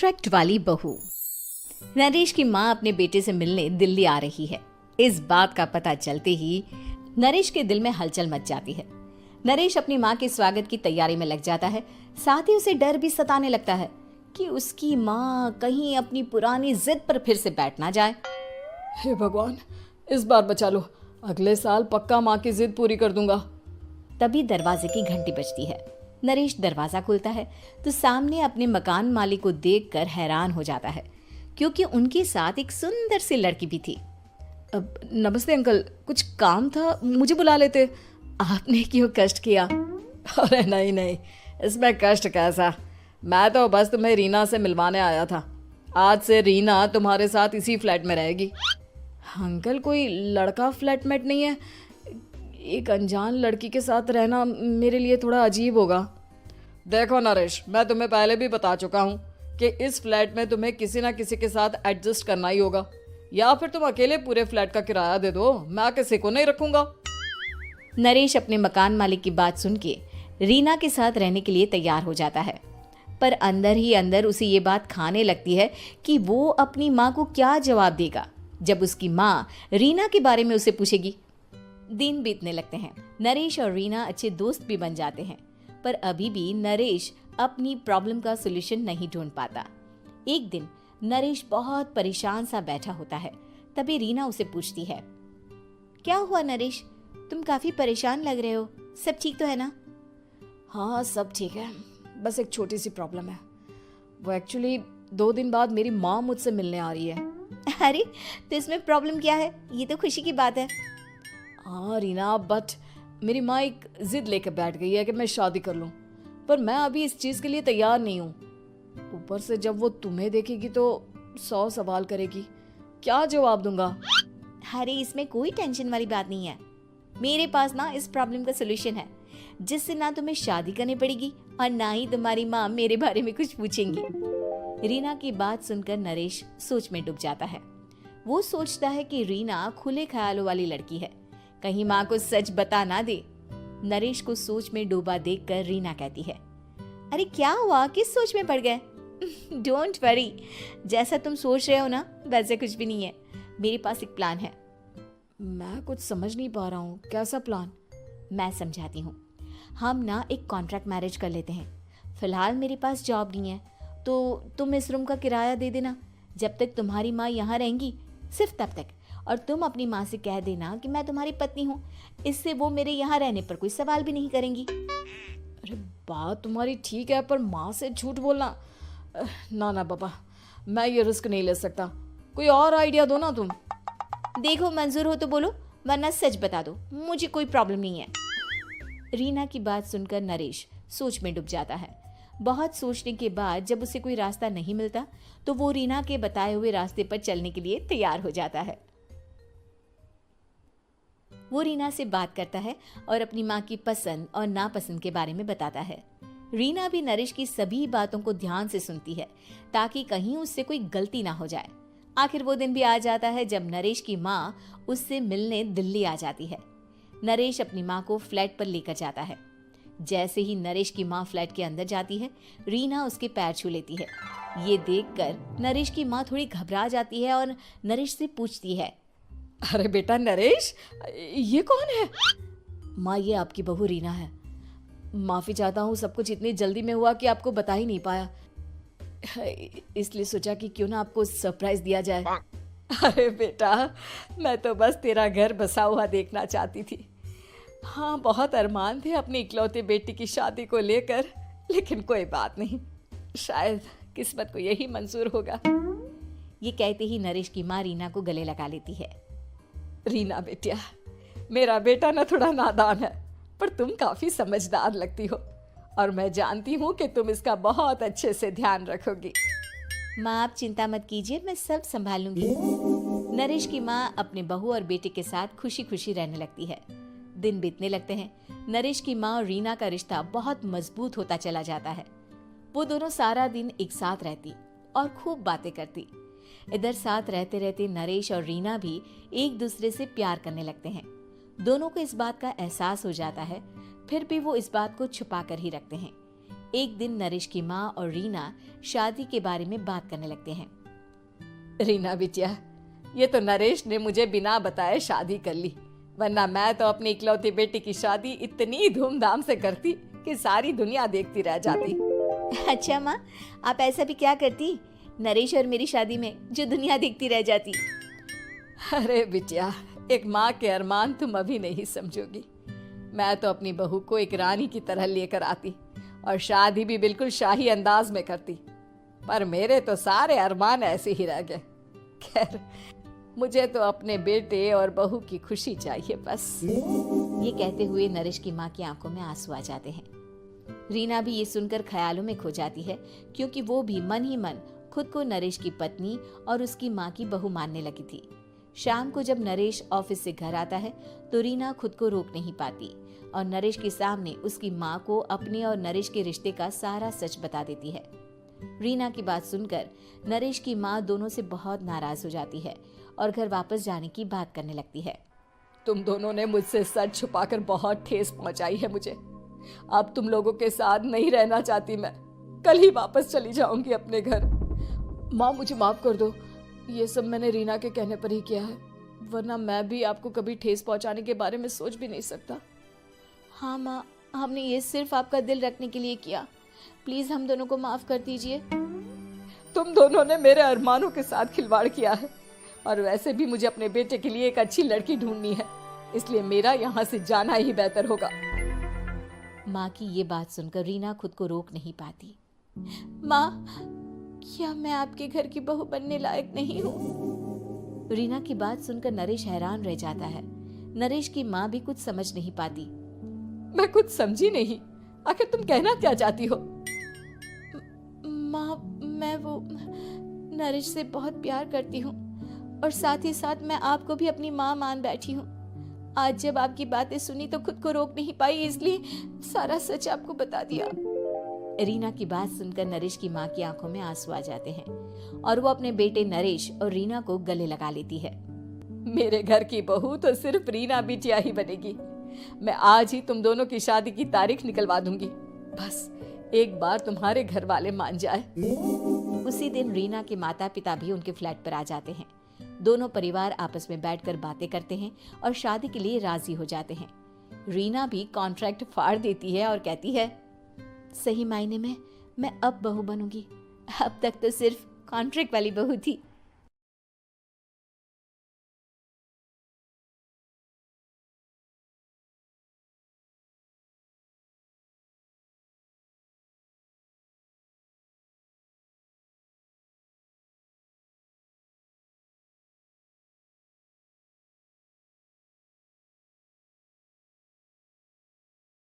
Contract वाली बहू। नरेश की माँ अपने बेटे से मिलने दिल्ली आ रही है। इस बात का पता चलते ही नरेश के दिल में हलचल मच जाती है। नरेश अपनी माँ के स्वागत की तैयारी में लग जाता है। साथ ही उसे डर भी सताने लगता है कि उसकी माँ कहीं अपनी पुरानी जिद पर फिर से बैठ ना जाए। हे भगवान, इस बार बचा लो, अगले साल पक्का माँ की जिद पूरी कर दूंगा। तभी दरवाजे की घंटी बजती है। नरेश दरवाजा खोलता है तो सामने अपने मकान मालिक को देखकर हैरान हो जाता है, क्योंकि उनके साथ एक सुंदर सी लड़की भी थी। अब नमस्ते अंकल, कुछ काम था, मुझे बुला लेते। आपने क्यों कष्ट किया? अरे नहीं नहीं, इसमें कष्ट कैसा, मैं तो बस तुम्हें रीना से मिलवाने आया था। आज से रीना तुम्हारे साथ इसी फ्लैट में रहेगी। अंकल, कोई लड़का फ्लैटमेट नहीं है? एक अनजान लड़की के साथ रहना मेरे लिए थोड़ा अजीब होगा। देखो नरेश, मैं तुम्हें पहले भी बता चुका हूँ कि इस फ्लैट में तुम्हें किसी ना किसी के साथ एडजस्ट करना ही होगा, या फिर तुम अकेले पूरे फ्लैट का किराया दे दो, मैं किसी को नहीं रखूंगा। नरेश अपने मकान मालिक की बात सुन के रीना के साथ रहने के लिए तैयार हो जाता है, पर अंदर ही अंदर उसे ये बात खाने लगती है कि वो अपनी माँ को क्या जवाब देगा जब उसकी माँ रीना के बारे में उसे पूछेगी। दिन बीतने लगते हैं। नरेश और रीना अच्छे दोस्त भी बन जाते हैं, पर अभी भी नरेश अपनी प्रॉब्लम का सॉल्यूशन नहीं ढूंढ पाता। एक दिन नरेश बहुत परेशान सा बैठा होता है। तभी रीना उसे पूछती है, क्या हुआ नरेश, तुम काफी परेशान लग रहे हो, सब ठीक तो है ना? हाँ सब ठीक है, बस एक छोटी सी प्रॉब्लम है। वो एक्चुअली 2 दिन बाद मेरी माँ मुझसे मिलने आ रही है। अरे तो इसमें प्रॉब्लम क्या है, ये तो खुशी की बात है। हाँ रीना, बट मेरी माँ एक जिद लेकर बैठ गई है कि मैं शादी कर लूँ, पर मैं अभी इस चीज़ के लिए तैयार नहीं हूँ। ऊपर से जब वो तुम्हें देखेगी तो 100 सवाल करेगी, क्या जवाब दूंगा? अरे इसमें कोई टेंशन वाली बात नहीं है, मेरे पास ना इस प्रॉब्लम का सलूशन है, जिससे ना तुम्हें शादी करनी पड़ेगी और ना ही तुम्हारी माँ मेरे बारे में कुछ पूछेंगी। रीना की बात सुनकर नरेश सोच में डूब जाता है। वो सोचता है कि रीना खुले ख्यालों वाली लड़की है, कहीं माँ को सच बता ना दे। नरेश को सोच में डूबा देखकर रीना कहती है, अरे क्या हुआ, किस सोच में पड़ गए? डोंट वरी, जैसा तुम सोच रहे हो ना वैसे कुछ भी नहीं है, मेरे पास एक प्लान है। मैं कुछ समझ नहीं पा रहा हूँ, कैसा प्लान? मैं समझाती हूँ। हम ना एक कॉन्ट्रैक्ट मैरिज कर लेते हैं। फिलहाल मेरे पास जॉब नहीं है, तो तुम इस रूम का किराया दे देना जब तक तुम्हारी माँ यहाँ रहेंगी, सिर्फ तब तक। और तुम अपनी माँ से कह देना कि मैं तुम्हारी पत्नी हूँ, इससे वो मेरे यहाँ रहने पर कोई सवाल भी नहीं करेंगी। अरे बात तुम्हारी ठीक है, पर माँ से झूठ बोलना, ना ना बाबा, मैं ये रिस्क नहीं ले सकता। कोई और आइडिया दो ना तुम। देखो मंजूर हो तो बोलो, वरना सच बता दो, मुझे कोई प्रॉब्लम नहीं है। रीना की बात सुनकर नरेश सोच में डूब जाता है। बहुत सोचने के बाद जब उसे कोई रास्ता नहीं मिलता तो वो रीना के बताए हुए रास्ते पर चलने के लिए तैयार हो जाता है। वो रीना से बात करता है और अपनी माँ की पसंद और नापसंद के बारे में बताता है। रीना भी नरेश की सभी बातों को ध्यान से सुनती है, ताकि कहीं उससे कोई गलती ना हो जाए। आखिर वो दिन भी आ जाता है जब नरेश की माँ उससे मिलने दिल्ली आ जाती है। नरेश अपनी माँ को फ्लैट पर लेकर जाता है। जैसे ही नरेश की माँ फ्लैट के अंदर जाती है, रीना उसके पैर छू लेती है। ये देखकर नरेश की माँ थोड़ी घबरा जाती है और नरेश से पूछती है, अरे बेटा नरेश, ये कौन है? माँ, ये आपकी बहू रीना है। माफ़ी चाहता हूँ, सब कुछ इतनी जल्दी में हुआ कि आपको बता ही नहीं पाया, इसलिए सोचा कि क्यों ना आपको सरप्राइज दिया जाए। अरे बेटा, मैं तो बस तेरा घर बसा हुआ देखना चाहती थी। हाँ, बहुत अरमान थे अपनी इकलौते बेटी की शादी को लेकर, लेकिन कोई बात नहीं, शायद किस्मत को यही मंजूर होगा। ये कहते ही नरेश की माँ रीना को गले लगा लेती है। रीना बेटिया, मेरा बेटा ना थोड़ा नादान है, पर तुम काफी समझदार लगती हो, और मैं जानती हूँ कि तुम इसका बहुत अच्छे से ध्यान रखोगी। माँ आप चिंता मत कीजिए, मैं सब संभाल लूंगी। नरेश की माँ अपने बहू और बेटे के साथ खुशी खुशी रहने लगती है। दिन बीतने लगते हैं। नरेश की माँ और रीना का रिश्ता बहुत मजबूत होता चला जाता है। वो दोनों सारा दिन एक साथ रहती और खूब बातें करती। इधर साथ रहते रहते नरेश और रीना भी एक दूसरे से प्यार करने लगते हैं। दोनों को इस बात का एहसास हो जाता है, फिर भी वो इस बात को छुपा कर ही रखते हैं। एक दिन नरेश की माँ और रीना शादी के बारे में बात करने लगते हैं। रीना बिटिया, ये तो नरेश ने मुझे बिना बताए शादी कर ली, वरना मैं तो अपनी इकलौती बेटी की शादी इतनी धूमधाम से करती कि सारी दुनिया देखती रह जाती। अच्छा माँ, आप ऐसा भी क्या करती नरेश और मेरी शादी में जो दुनिया देखती रह जाती? अरे बिटिया, एक माँ के अरमान तुम अभी नहीं समझोगी। मैं तो अपनी बहू को एक रानी की तरह लेकर आती और शादी भी बिल्कुल शाही अंदाज में करती, पर मेरे तो सारे अरमान ऐसे ही रह गए। खैर, मुझे तो अपने बेटे और बहू की खुशी चाहिए बस। ये कहते हुए नरेश की माँ की आंखों में आंसू आ जाते हैं। रीना भी ये सुनकर ख्यालों में खो जाती है, क्योंकि वो भी मन ही मन खुद को नरेश की पत्नी और उसकी माँ की बहू मानने लगी थी। शाम को जब नरेश ऑफिस से घर आता है तो रीना खुद को रोक नहीं पाती और नरेश के सामने उसकी माँ को अपने और नरेश के रिश्ते का सारा सच बता देती है। रीना की बात सुनकर नरेश की माँ दोनों से बहुत नाराज हो जाती है और घर वापस जाने की बात करने लगती है। तुम दोनों ने मुझसे सच छुपाकर बहुत ठेस पहुंचाई है मुझे। अब तुम लोगों के साथ नहीं रहना चाहती मैं, कल ही वापस चली जाऊंगी अपने घर। माँ, मुझे माफ कर दो, ये सब मैंने रीना के कहने पर ही किया है, वरना मैं भी आपको कभी ठेस पहुंचाने के बारे में सोच भी नहीं सकता। हाँ माँ, हमने ये सिर्फ आपका दिल रखने के लिए किया, प्लीज हम दोनों को माफ कर दीजिए। तुम दोनों ने मेरे अरमानों के साथ खिलवाड़ किया है, और वैसे भी मुझे अपने बेटे के लिए एक अच्छी लड़की ढूंढनी है, इसलिए मेरा यहाँ से जाना ही बेहतर होगा। माँ की ये बात सुनकर रीना खुद को रोक नहीं पाती। माँ, क्या मैं आपके घर की बहू बनने लायक नहीं हूँ? रीना की बात सुनकर नरेश हैरान रह जाता है। नरेश की माँ भी कुछ समझ नहीं पाती। मैं कुछ समझी नहीं, आखिर तुम कहना क्या चाहती हो? माँ, मैं वो नरेश से बहुत प्यार करती हूँ और साथ ही साथ मैं आपको भी अपनी माँ मान बैठी हूँ। आज जब आपकी बातें सुनी तो खुद को रोक नहीं पाई, इसलिए सारा सच आपको बता दिया। रीना की बात सुनकर नरेश की माँ की आंखों में आंसू आ जाते हैं और वो अपने बेटे नरेश और रीना को गले लगा लेती है। मेरे घर की बहू तो सिर्फ रीना बिटिया ही बनेगी। मैं आज ही तुम दोनों की शादी की तारीख निकलवा दूंगी, बस एक बार तुम्हारे घर वाले मान जाए। उसी दिन रीना के माता पिता भी उनके फ्लैट पर आ जाते हैं। दोनों परिवार आपस में बैठकर बातें करते हैं और शादी के लिए राजी हो जाते हैं। रीना भी कॉन्ट्रैक्ट फाड़ देती है और कहती है, सही मायने में मैं अब बहू बनूंगी, अब तक तो सिर्फ कॉन्ट्रैक्ट वाली बहू थी।